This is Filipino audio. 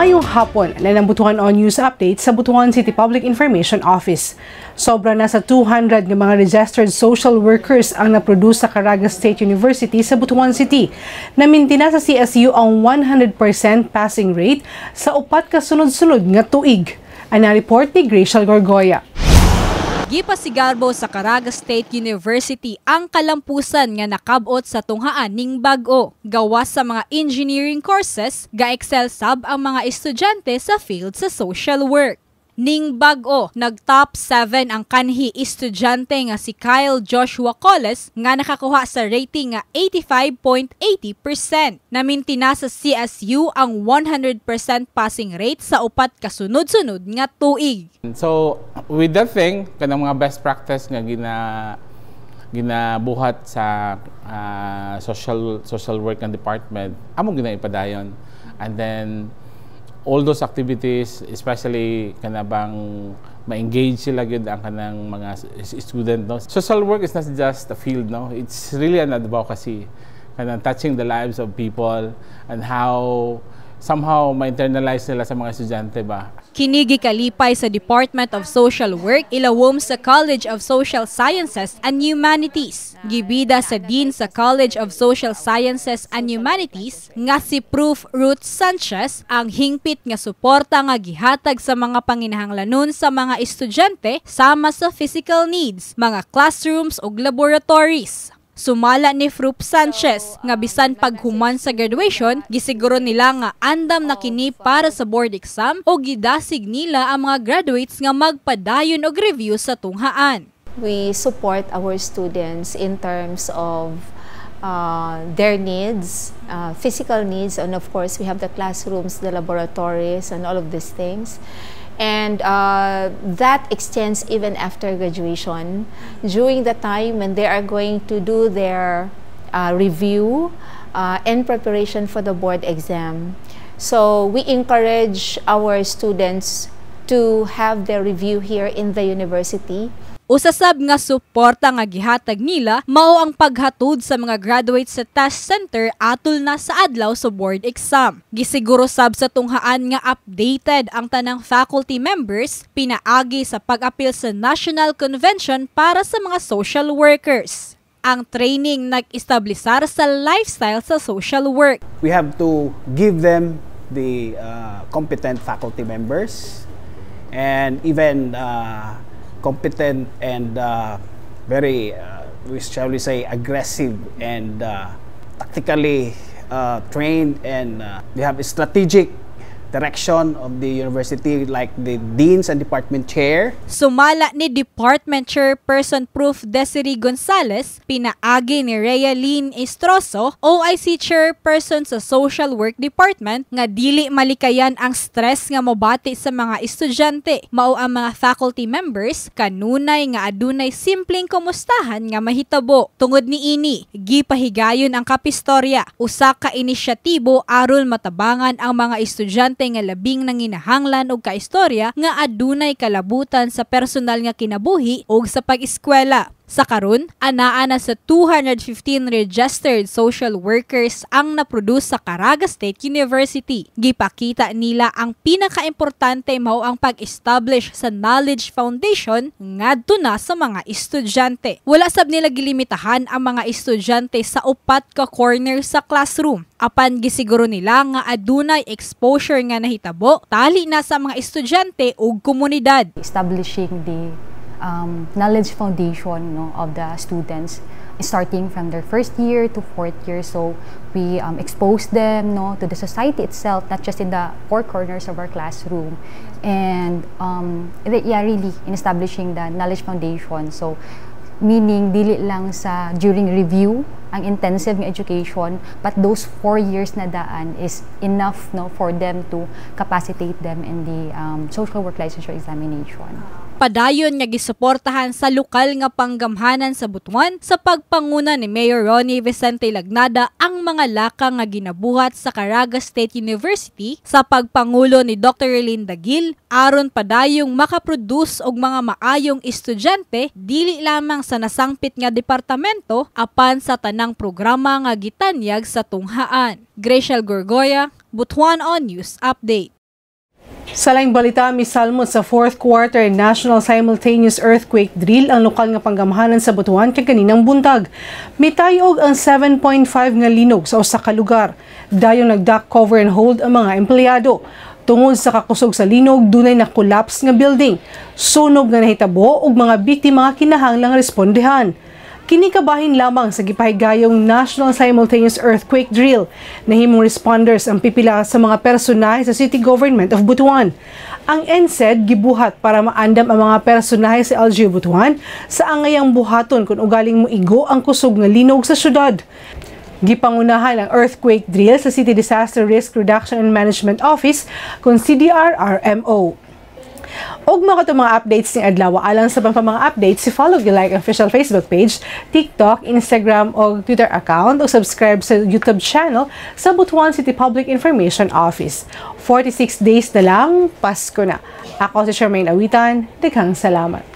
Maayong hapon na ng Butuan On News Update sa Butuan City Public Information Office. Sobra na sa 200 ng mga registered social workers ang naproduce sa Caraga State University sa Butuan City. Namintina sa CSU ang 100% passing rate sa upat ka sunod-sunod nga tuig. Ang report ni Gracial Gorgoya. Gipasigarbo sa Caraga State University ang kalampusan nga nakabot sa tunghaan ning bag-o. Gawas sa mga engineering courses, ga-excel sab ang mga estudyante sa field sa social work. Ning bag-o, nag-top 7 ang kanhi estudyante nga si Kyle Joshua Coles nga nakakuha sa rating nga 85.80%. Namintina sa CSU ang 100% passing rate sa upat kasunod-sunod nga tuig. So, with that thing, kanang mga best practice nga ginabuhat sa social work ng department, among ginaipadayon. And then, all those activities, especially kanabang ma-engage sila gyud ang kanang mga student, no? Social work is not just a field, no? It's really an advocacy, kanang touching the lives of people and how somehow ma-internalize nila sa mga estudyante ba. Kini gikalipay sa Department of Social Work ilawom sa College of Social Sciences and Humanities. Gibida sa Dean sa College of Social Sciences and Humanities nga si Proof Ruth Sanchez ang hingpit nga suporta nga gihatag sa mga panginahanglanon sa mga estudyante sama sa physical needs, mga classrooms ug laboratories. Sumala ni Frup Sanchez nga bisan paghuman sa graduation, gisiguro nila nga andam na kini para sa board exam o gidasig nila ang mga graduates nga magpadayon og review sa tunghaan. We support our students in terms of their needs, physical needs, and of course we have the classrooms, the laboratories, and all of these things. And that extends even after graduation, during the time when they are going to do their review and preparation for the board exam. So we encourage our students to have their review here in the university. Usasab nga suporta nga gihatag nila mao ang paghatod sa mga graduates sa test center atol na sa adlaw sa board exam. Gisiguro sab sa tunghaan nga updated ang tanang faculty members pinaagi sa pag-apil sa National Convention para sa mga social workers. Ang training nag-establisar sa lifestyle sa social work. We have to give them the competent faculty members and even competent and very, shall we say, aggressive and tactically trained, and they have a strategic direction of the university like the deans and department chair. Sumala ni Department Chairperson Proof Desiree Gonzalez, pinaagi ni Rhea Lynn Estroso, OIC Chairperson sa Social Work Department, nga dili malikayan ang stress nga mobati sa mga estudyante. Mao ang mga faculty members kanunay nga adunay simpleng kumustahan nga mahitabo. Tungod niini, gipahigayon ang kapistorya, usa ka inisyatibo aron matabangan ang mga estudyante nga labing nanginahanglan og kaistorya nga adunay kalabutan sa personal nga kinabuhi ug sa pag-eskwela. Sa karon, anaa na sa 215 registered social workers ang naproduce sa Caraga State University. Gipakita nila ang pinakaimportante mao ang pag-establish sa knowledge foundation ngadto na sa mga estudyante. Wala sab nila gilimitahan ang mga estudyante sa upat ka corner sa classroom. Apan gisiguro nila nga adunay exposure nga nahitabo tali na sa mga estudyante ug komunidad. Establishing the knowledge foundation, no, of the students, starting from their first year to fourth year. So we expose them, no, to the society itself, not just in the four corners of our classroom. And yeah, really in establishing the knowledge foundation. So meaning dili lang sa during review ang intensive ng education, but those 4 years na daan is enough, no, for them to capacitate them in the social work licensure examination. Padayon nga gisuportahan sa lokal nga panggamhanan sa Butuan sa pagpanguna ni Mayor Ronnie Vicente Lagnada ang mga laka nga ginabuhat sa Caraga State University sa pagpangulo ni Dr. Erlinda Gil aron padayong makaproduce og mga maayong estudyante dili lamang sa nasangpit nga departamento apan sa tanang programa nga gitanyag sa tunghaan. Gracial Gorgoya, Butuan On News Update. Sa laing balita, misalmot sa 4th quarter National Simultaneous Earthquake Drill ang lokal nga panggamahanan sa Butuan kay kaninang buntag. Mitayog ang 7.5 nga linog sa usa ka lugar. Dayon nag-duck cover and hold ang mga empleyado. Tungod sa kakusog sa linog, dunay na collapse nga building. Sunog nga nahitabo ug mga biktima nga kinahanglang respondehan. Kini kabahin lamang sa gipahigayong National Simultaneous Earthquake Drill. Nahimong responders ang pipila sa mga personahe sa City Government of Butuan. Ang NSED gibuhat para maandam ang mga personahe sa LGU Butuan sa angayang buhaton kung ugaling moigo ang kusog nga linog sa syudad. Gipangunahan ang earthquake drill sa City Disaster Risk Reduction and Management Office kung CDRRMO. Og mga updates ni adlaw alang sa mga updates, follow the like official Facebook page, TikTok, Instagram o Twitter account o subscribe sa YouTube channel sa Butuan City Public Information Office. 46 days na lang, Pasko na. Ako si Charmaine Awitan, daghang salamat.